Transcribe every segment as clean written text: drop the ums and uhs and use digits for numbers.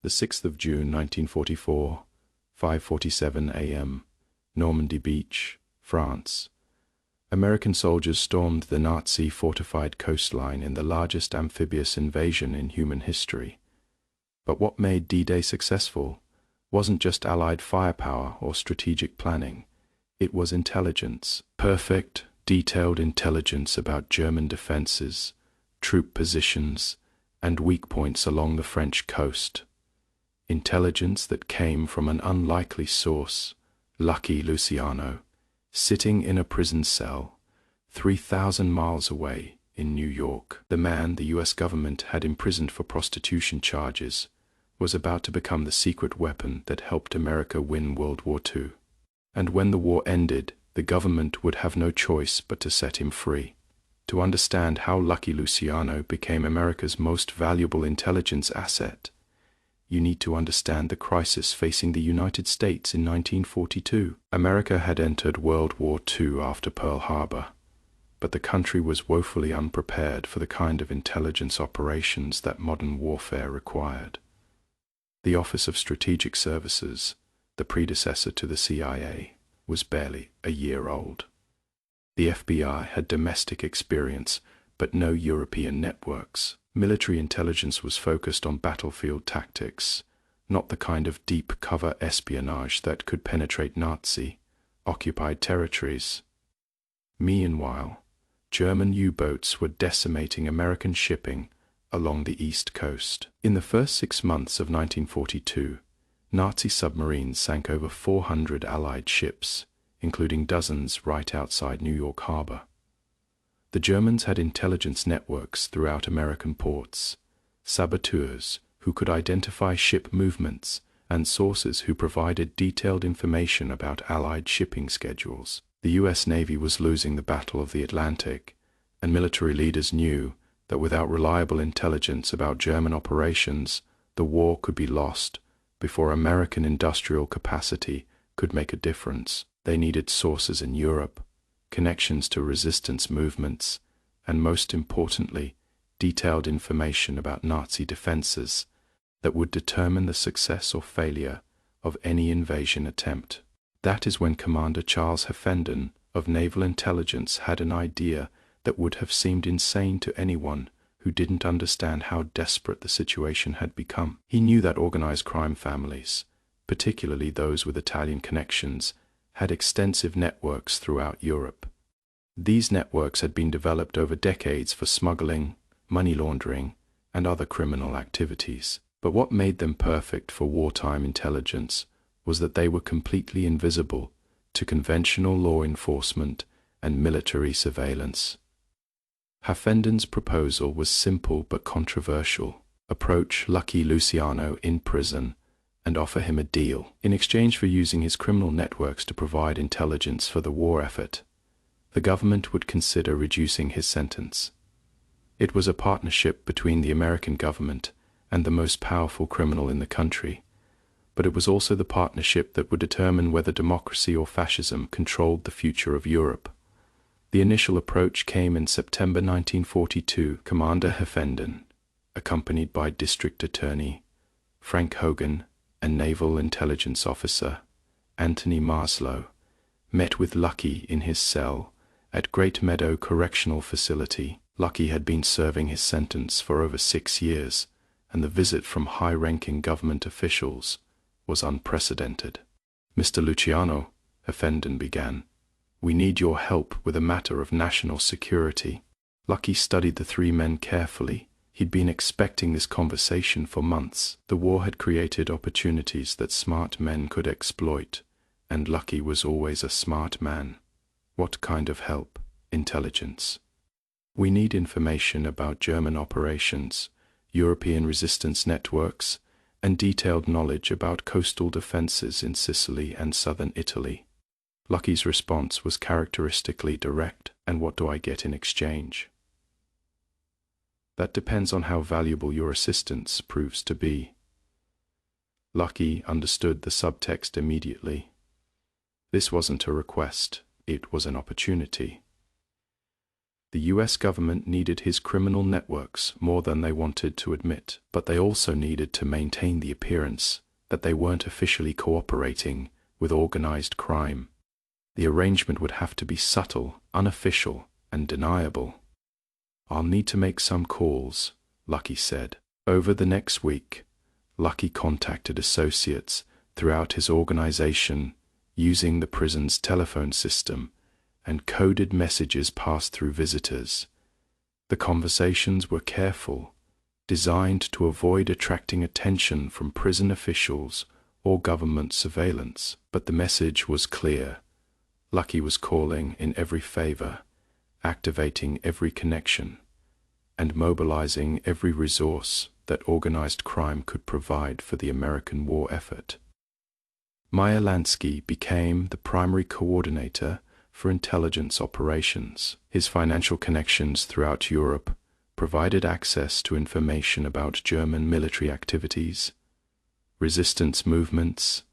The 6th of June 1944, 5:47 a.m., Normandy Beach, France. American soldiers stormed the Nazi fortified coastline in the largest amphibious invasion in human history. But what made D-Day successful wasn't just Allied firepower or strategic planning. It was intelligence. Perfect, detailed intelligence about German defenses, troop positions, and weak points along the French coast. Intelligence that came from an unlikely source, Lucky Luciano, sitting in a prison cell 3,000 miles away in New York. The man the US government had imprisoned for prostitution charges was about to become the secret weapon that helped America win World War II. And when the war ended, the government would have no choice but to set him free. To understand how Lucky Luciano became America's most valuable intelligence asset, you need to understand the crisis facing the United States in 1942. America had entered World War II after Pearl Harbor, but the country was woefully unprepared for the kind of intelligence operations that modern warfare required. The Office of Strategic Services, the predecessor to the CIA, was barely a year old. The FBI had domestic experience, but no European networks. Military intelligence was focused on battlefield tactics, not the kind of deep cover espionage that could penetrate Nazi-occupied territories. Meanwhile, German U-boats were decimating American shipping along the East Coast. In the first 6 months of 1942, Nazi submarines sank over 400 Allied ships, including dozens right outside New York Harbor. The Germans had intelligence networks throughout American ports, saboteurs who could identify ship movements, and sources who provided detailed information about Allied shipping schedules. The US Navy was losing the Battle of the Atlantic, and military leaders knew that without reliable intelligence about German operations, the war could be lost before American industrial capacity could make a difference. They needed sources in Europe, connections to resistance movements, and most importantly, detailed information about Nazi defenses that would determine the success or failure of any invasion attempt. That is when Commander Charles Heffenden of Naval Intelligence had an idea that would have seemed insane to anyone who didn't understand how desperate the situation had become. He knew that organized crime families, particularly those with Italian connections, had extensive networks throughout Europe. These networks had been developed over decades for smuggling, money laundering, and other criminal activities. But what made them perfect for wartime intelligence was that they were completely invisible to conventional law enforcement and military surveillance. Heffenden's proposal was simple but controversial. Approach Lucky Luciano in prison and offer him a deal. In exchange for using his criminal networks to provide intelligence for the war effort, the government would consider reducing his sentence. It was a partnership between the American government and the most powerful criminal in the country, but it was also the partnership that would determine whether democracy or fascism controlled the future of Europe. The initial approach came in September 1942. Commander Heffenden, accompanied by District Attorney Frank Hogan and Naval Intelligence Officer Anthony Maslow, met with Lucky in his cell at Great Meadow Correctional Facility. Lucky had been serving his sentence for over 6 years, and the visit from high-ranking government officials was unprecedented. "Mr. Luciano," Heffenden began, "we need your help with a matter of national security." Lucky studied the three men carefully. He'd been expecting this conversation for months. The war had created opportunities that smart men could exploit, and Lucky was always a smart man. "What kind of help?" "Intelligence. We need information about German operations, European resistance networks, and detailed knowledge about coastal defenses in Sicily and southern Italy." Lucky's response was characteristically direct. "And what do I get in exchange?" "That depends on how valuable your assistance proves to be." Lucky understood the subtext immediately. This wasn't a request, it was an opportunity. The US government needed his criminal networks more than they wanted to admit, but they also needed to maintain the appearance that they weren't officially cooperating with organized crime. The arrangement would have to be subtle, unofficial, and deniable. "I'll need to make some calls," Lucky said. Over the next week, Lucky contacted associates throughout his organization using the prison's telephone system, and coded messages passed through visitors. The conversations were careful, designed to avoid attracting attention from prison officials or government surveillance, but the message was clear. Lucky was calling in every favor, activating every connection, and mobilizing every resource that organized crime could provide for the American war effort. Meyer Lansky became the primary coordinator for intelligence operations. His financial connections throughout Europe provided access to information about German military activities, resistance movements,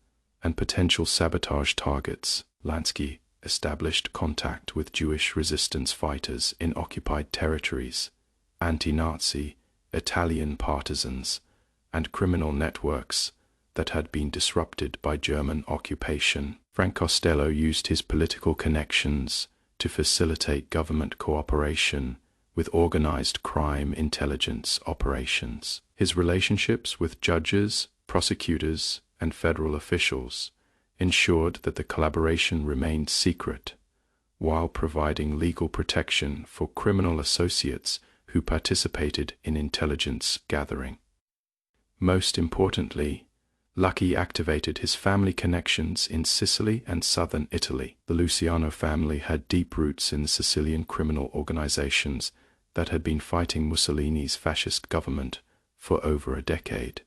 and potential sabotage targets. Lansky established contact with Jewish resistance fighters in occupied territories, anti-Nazi, Italian partisans, and criminal networks that had been disrupted by German occupation. Frank Costello used his political connections to facilitate government cooperation with organized crime intelligence operations. His relationships with judges, prosecutors, and federal officials ensured that the collaboration remained secret, while providing legal protection for criminal associates who participated in intelligence gathering. Most importantly, Lucky activated his family connections in Sicily and southern Italy. The Luciano family had deep roots in the Sicilian criminal organizations that had been fighting Mussolini's fascist government for over a decade.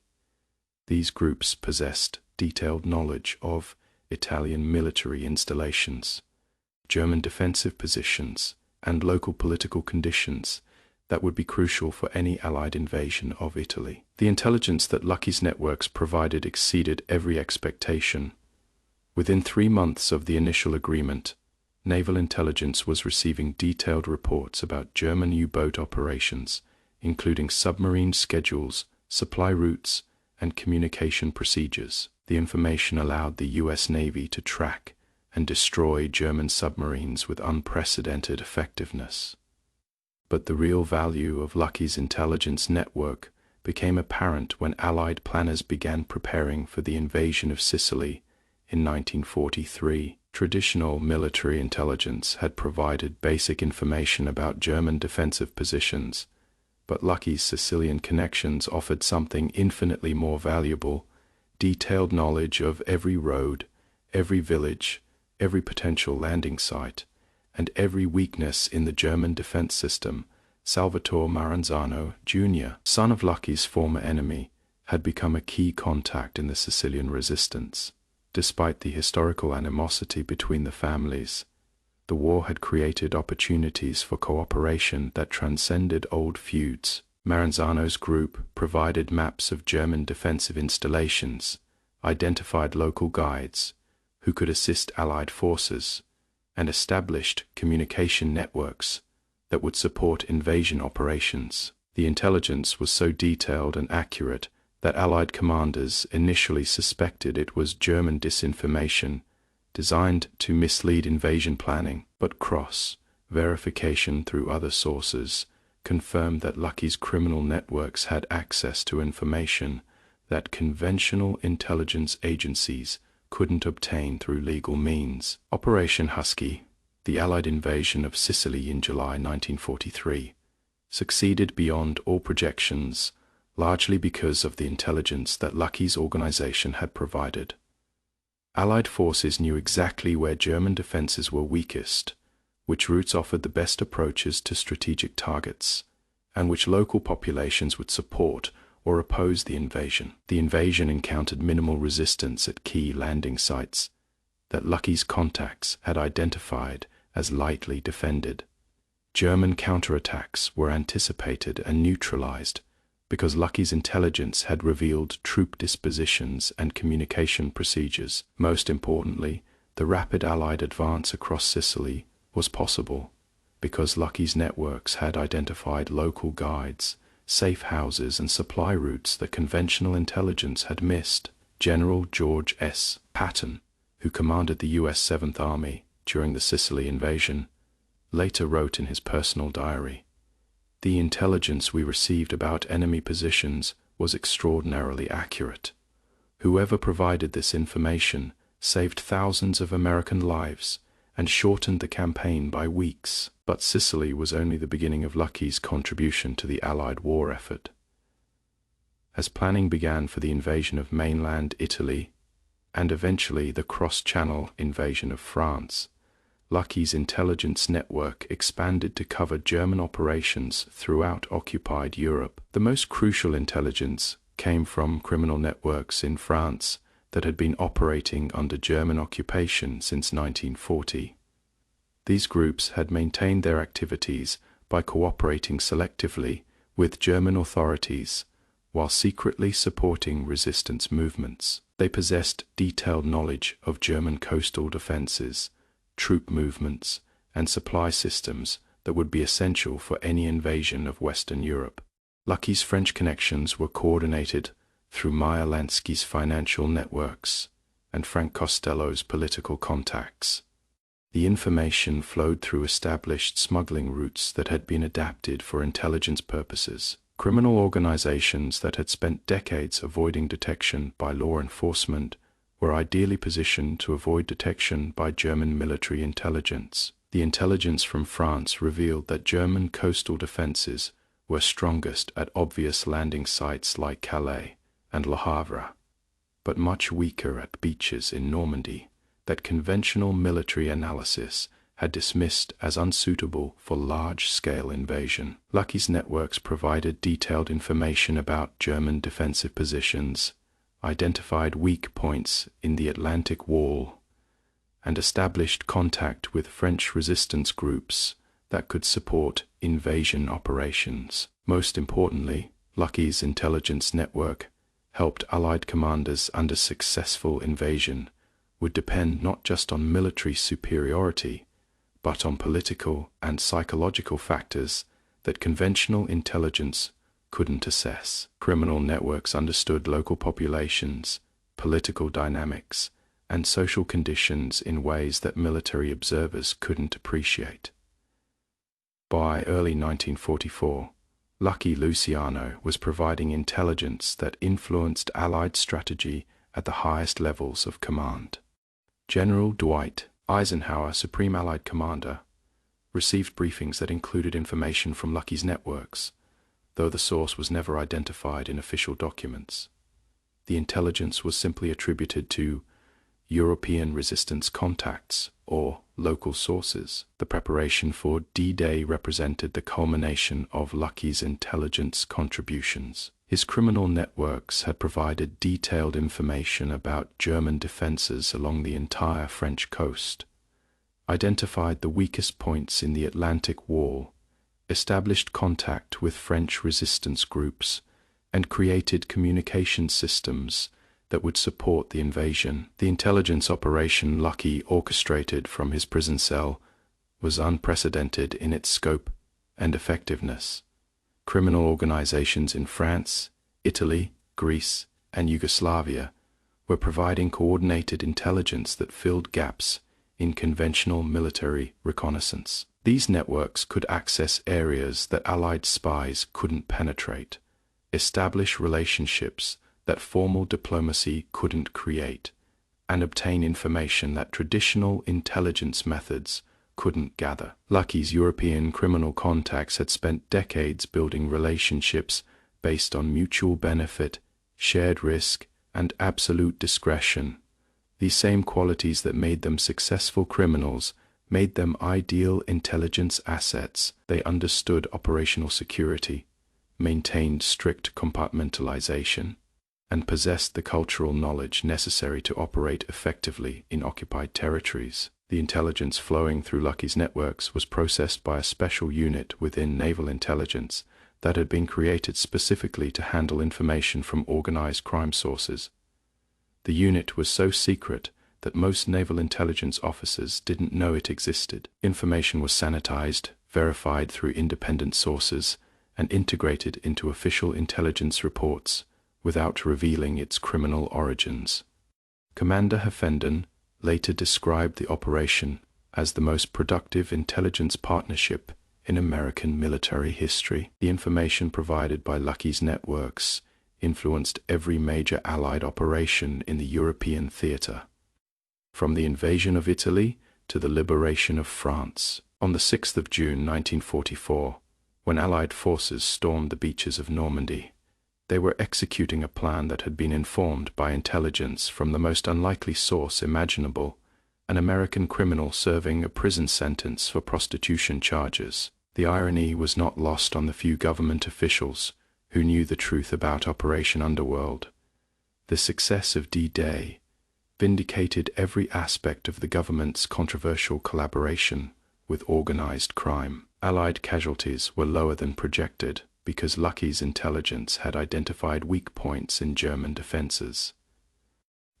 These groups possessed detailed knowledge of Italian military installations, German defensive positions, and local political conditions that would be crucial for any Allied invasion of Italy. The intelligence that Lucky's networks provided exceeded every expectation. Within 3 months of the initial agreement, Naval Intelligence was receiving detailed reports about German U-boat operations, including submarine schedules, supply routes, and communication procedures. The information allowed the US Navy to track and destroy German submarines with unprecedented effectiveness. But the real value of Lucky's intelligence network became apparent when Allied planners began preparing for the invasion of Sicily in 1943. Traditional military intelligence had provided basic information about German defensive positions, but Lucky's Sicilian connections offered something infinitely more valuable: detailed knowledge of every road, every village, every potential landing site, and every weakness in the German defense system. Salvatore Maranzano, Jr., son of Lucky's former enemy, had become a key contact in the Sicilian resistance. Despite the historical animosity between the families, the war had created opportunities for cooperation that transcended old feuds. Maranzano's group provided maps of German defensive installations, identified local guides who could assist Allied forces, and established communication networks that would support invasion operations. The intelligence was so detailed and accurate that Allied commanders initially suspected it was German disinformation designed to mislead invasion planning, but cross-verification through other sources confirmed that Lucky's criminal networks had access to information that conventional intelligence agencies couldn't obtain through legal means. Operation Husky, the Allied invasion of Sicily in July 1943, succeeded beyond all projections, largely because of the intelligence that Lucky's organization had provided. Allied forces knew exactly where German defenses were weakest, which routes offered the best approaches to strategic targets, and which local populations would support or oppose the invasion. The invasion encountered minimal resistance at key landing sites that Lucky's contacts had identified as lightly defended. German counterattacks were anticipated and neutralized because Lucky's intelligence had revealed troop dispositions and communication procedures. Most importantly, the rapid Allied advance across Sicily was possible because Lucky's networks had identified local guides, safe houses, and supply routes that conventional intelligence had missed. General George S. Patton, who commanded the U.S. 7th Army during the Sicily invasion, later wrote in his personal diary, "The intelligence we received about enemy positions was extraordinarily accurate. Whoever provided this information saved thousands of American lives and shortened the campaign by weeks." But Sicily was only the beginning of Lucky's contribution to the Allied war effort. As planning began for the invasion of mainland Italy and eventually the cross-channel invasion of France, Lucky's intelligence network expanded to cover German operations throughout occupied Europe. The most crucial intelligence came from criminal networks in France that had been operating under German occupation since 1940. These groups had maintained their activities by cooperating selectively with German authorities while secretly supporting resistance movements. They possessed detailed knowledge of German coastal defenses, troop movements, and supply systems that would be essential for any invasion of Western Europe. Lucky's French connections were coordinated through Meyer Lansky's financial networks and Frank Costello's political contacts. The information flowed through established smuggling routes that had been adapted for intelligence purposes. Criminal organizations that had spent decades avoiding detection by law enforcement were ideally positioned to avoid detection by German military intelligence. The intelligence from France revealed that German coastal defenses were strongest at obvious landing sites like Calais and Le Havre, but much weaker at beaches in Normandy that conventional military analysis had dismissed as unsuitable for large-scale invasion. Lucky's networks provided detailed information about German defensive positions, identified weak points in the Atlantic Wall, and established contact with French resistance groups that could support invasion operations. Most importantly, Lucky's intelligence network helped Allied commanders under successful invasion would depend not just on military superiority, but on political and psychological factors that conventional intelligence couldn't assess. Criminal networks understood local populations, political dynamics, and social conditions in ways that military observers couldn't appreciate. By early 1944, Lucky Luciano was providing intelligence that influenced Allied strategy at the highest levels of command. General Dwight Eisenhower, Supreme Allied Commander, received briefings that included information from Lucky's networks, though the source was never identified in official documents. The intelligence was simply attributed to European resistance contacts or local sources. The preparation for D-Day represented the culmination of Lucky's intelligence contributions. His criminal networks had provided detailed information about German defenses along the entire French coast, identified the weakest points in the Atlantic Wall, established contact with French resistance groups, and created communication systems that would support the invasion. The intelligence operation Lucky orchestrated from his prison cell was unprecedented in its scope and effectiveness. Criminal organizations in France, Italy, Greece, and Yugoslavia were providing coordinated intelligence that filled gaps in conventional military reconnaissance. These networks could access areas that Allied spies couldn't penetrate, establish relationships that formal diplomacy couldn't create, and obtain information that traditional intelligence methods couldn't gather. Lucky's European criminal contacts had spent decades building relationships based on mutual benefit, shared risk, and absolute discretion. These same qualities that made them successful criminals made them ideal intelligence assets. They understood operational security, maintained strict compartmentalization, and possessed the cultural knowledge necessary to operate effectively in occupied territories. The intelligence flowing through Lucky's networks was processed by a special unit within Naval Intelligence that had been created specifically to handle information from organized crime sources. The unit was so secret that most Naval Intelligence officers didn't know it existed. Information was sanitized, verified through independent sources, and integrated into official intelligence reports without revealing its criminal origins. Commander Heffenden later described the operation as the most productive intelligence partnership in American military history. The information provided by Lucky's networks influenced every major Allied operation in the European theater, from the invasion of Italy to the liberation of France. On the 6th of June 1944, when Allied forces stormed the beaches of Normandy, they were executing a plan that had been informed by intelligence from the most unlikely source imaginable, an American criminal serving a prison sentence for prostitution charges. The irony was not lost on the few government officials who knew the truth about Operation Underworld. The success of D-Day vindicated every aspect of the government's controversial collaboration with organized crime. Allied casualties were lower than projected because Lucky's intelligence had identified weak points in German defenses.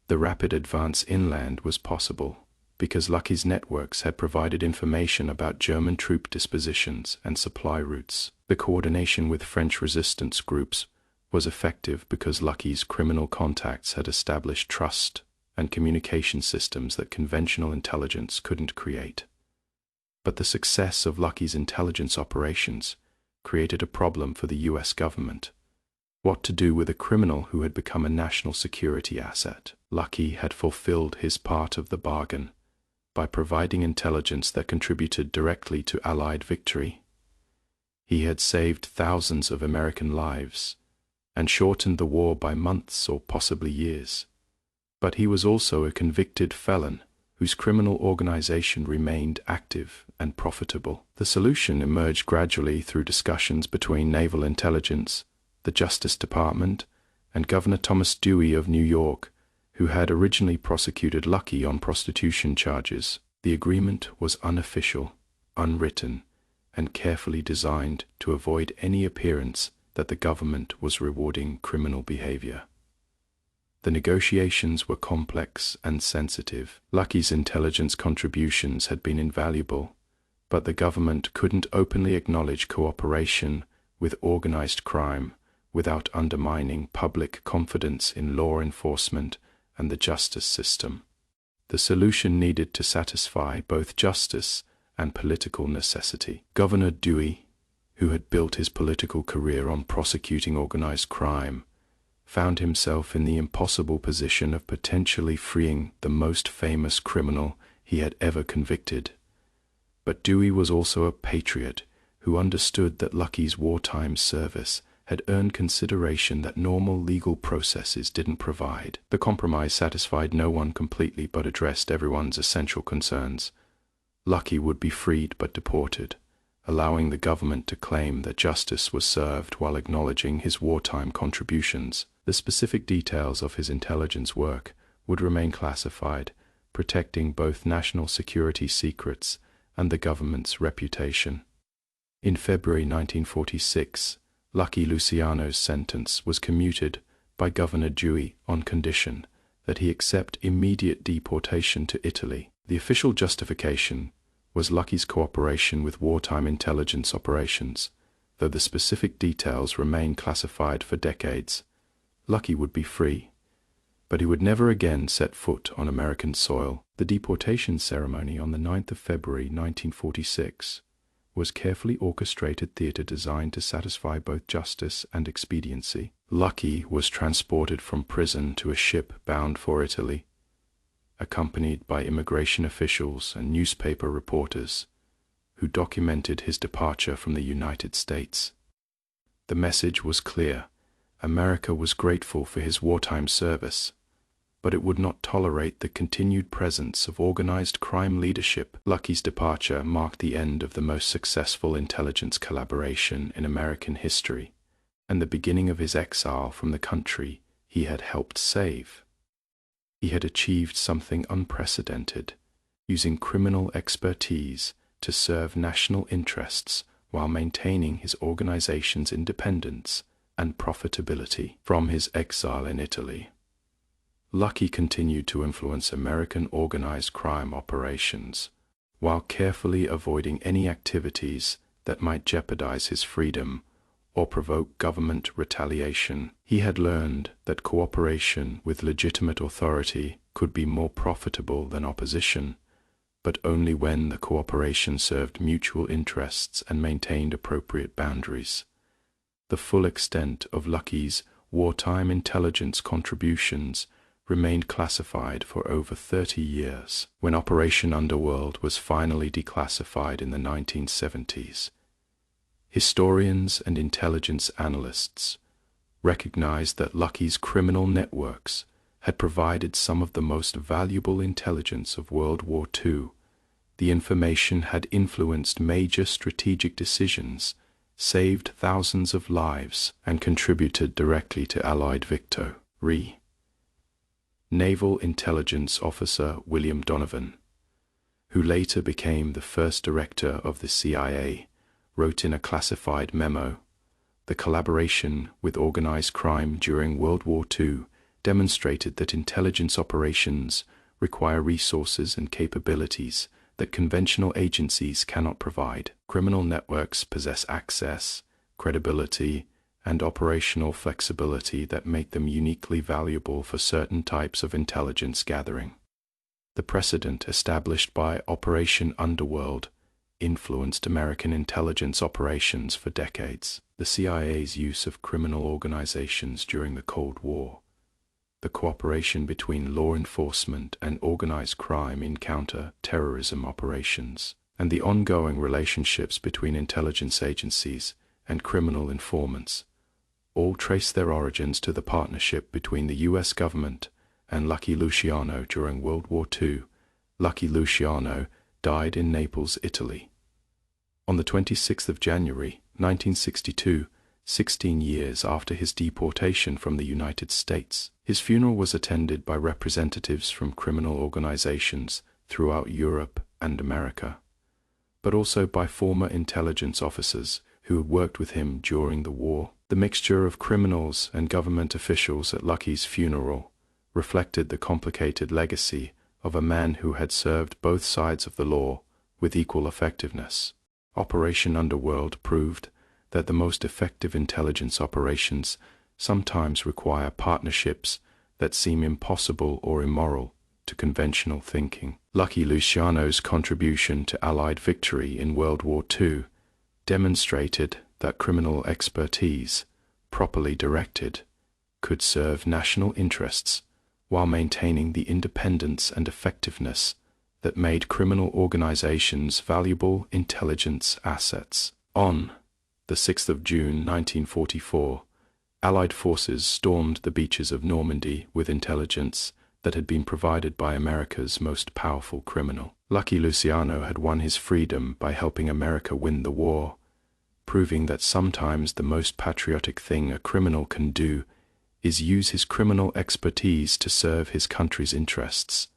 The rapid advance inland was possible because Lucky's networks had provided information about German troop dispositions and supply routes. The coordination with French resistance groups was effective because Lucky's criminal contacts had established trust and communication systems that conventional intelligence couldn't create. But the success of Lucky's intelligence operations created a problem for the US government. What to do with a criminal who had become a national security asset? Lucky had fulfilled his part of the bargain by providing intelligence that contributed directly to Allied victory. He had saved thousands of American lives and shortened the war by months or possibly years. But he was also a convicted felon whose criminal organization remained active and profitable. The solution emerged gradually through discussions between Naval Intelligence, the Justice Department, and Governor Thomas Dewey of New York, who had originally prosecuted Lucky on prostitution charges. The agreement was unofficial, unwritten, and carefully designed to avoid any appearance that the government was rewarding criminal behavior. The negotiations were complex and sensitive. Lucky's intelligence contributions had been invaluable, but the government couldn't openly acknowledge cooperation with organized crime without undermining public confidence in law enforcement and the justice system. The solution needed to satisfy both justice and political necessity. Governor Dewey, who had built his political career on prosecuting organized crime, found himself in the impossible position of potentially freeing the most famous criminal he had ever convicted. But Dewey was also a patriot who understood that Lucky's wartime service had earned consideration that normal legal processes didn't provide. The compromise satisfied no one completely but addressed everyone's essential concerns. Lucky would be freed but deported, allowing the government to claim that justice was served while acknowledging his wartime contributions. The specific details of his intelligence work would remain classified, protecting both national security secrets and the government's reputation. In February 1946, Lucky Luciano's sentence was commuted by Governor Dewey on condition that he accept immediate deportation to Italy. The official justification was Lucky's cooperation with wartime intelligence operations, though the specific details remain classified for decades. Lucky would be free, but he would never again set foot on American soil. The deportation ceremony on the 9th of February 1946 was carefully orchestrated theater designed to satisfy both justice and expediency. Lucky was transported from prison to a ship bound for Italy, accompanied by immigration officials and newspaper reporters who documented his departure from the United States. The message was clear. America was grateful for his wartime service, but it would not tolerate the continued presence of organized crime leadership. Lucky's departure marked the end of the most successful intelligence collaboration in American history, and the beginning of his exile from the country he had helped save. He had achieved something unprecedented, using criminal expertise to serve national interests while maintaining his organization's independence and profitability. From his exile in Italy, Lucky continued to influence American organized crime operations while carefully avoiding any activities that might jeopardize his freedom or provoke government retaliation. He had learned that cooperation with legitimate authority could be more profitable than opposition, but only when the cooperation served mutual interests and maintained appropriate boundaries. The full extent of Lucky's wartime intelligence contributions remained classified for over 30 years. When Operation Underworld was finally declassified in the 1970s, historians and intelligence analysts recognized that Lucky's criminal networks had provided some of the most valuable intelligence of World War II. The information had influenced major strategic decisions, saved thousands of lives, and contributed directly to Allied victory. Naval Intelligence Officer William Donovan, who later became the first director of the CIA, wrote in a classified memo, "The collaboration with organized crime during World War II demonstrated that intelligence operations require resources and capabilities that conventional agencies cannot provide. Criminal networks possess access, credibility, and operational flexibility that make them uniquely valuable for certain types of intelligence gathering." The precedent established by Operation Underworld influenced American intelligence operations for decades. The CIA's use of criminal organizations during the Cold War, the cooperation between law enforcement and organized crime in counter-terrorism operations, and the ongoing relationships between intelligence agencies and criminal informants all trace their origins to the partnership between the U.S. government and Lucky Luciano during World War II. Lucky Luciano died in Naples, Italy, on the 26th of January, 1962, 16 years after his deportation from the United States. His funeral was attended by representatives from criminal organizations throughout Europe and America, but also by former intelligence officers who had worked with him during the war. The mixture of criminals and government officials at Lucky's funeral reflected the complicated legacy of a man who had served both sides of the law with equal effectiveness. Operation Underworld proved that the most effective intelligence operations sometimes require partnerships that seem impossible or immoral to conventional thinking. Lucky Luciano's contribution to Allied victory in World War II demonstrated that criminal expertise, properly directed, could serve national interests while maintaining the independence and effectiveness that made criminal organizations valuable intelligence assets. On the 6th of June 1944, Allied forces stormed the beaches of Normandy with intelligence that had been provided by America's most powerful criminal. Lucky Luciano had won his freedom by helping America win the war, proving that sometimes the most patriotic thing a criminal can do is use his criminal expertise to serve his country's interests.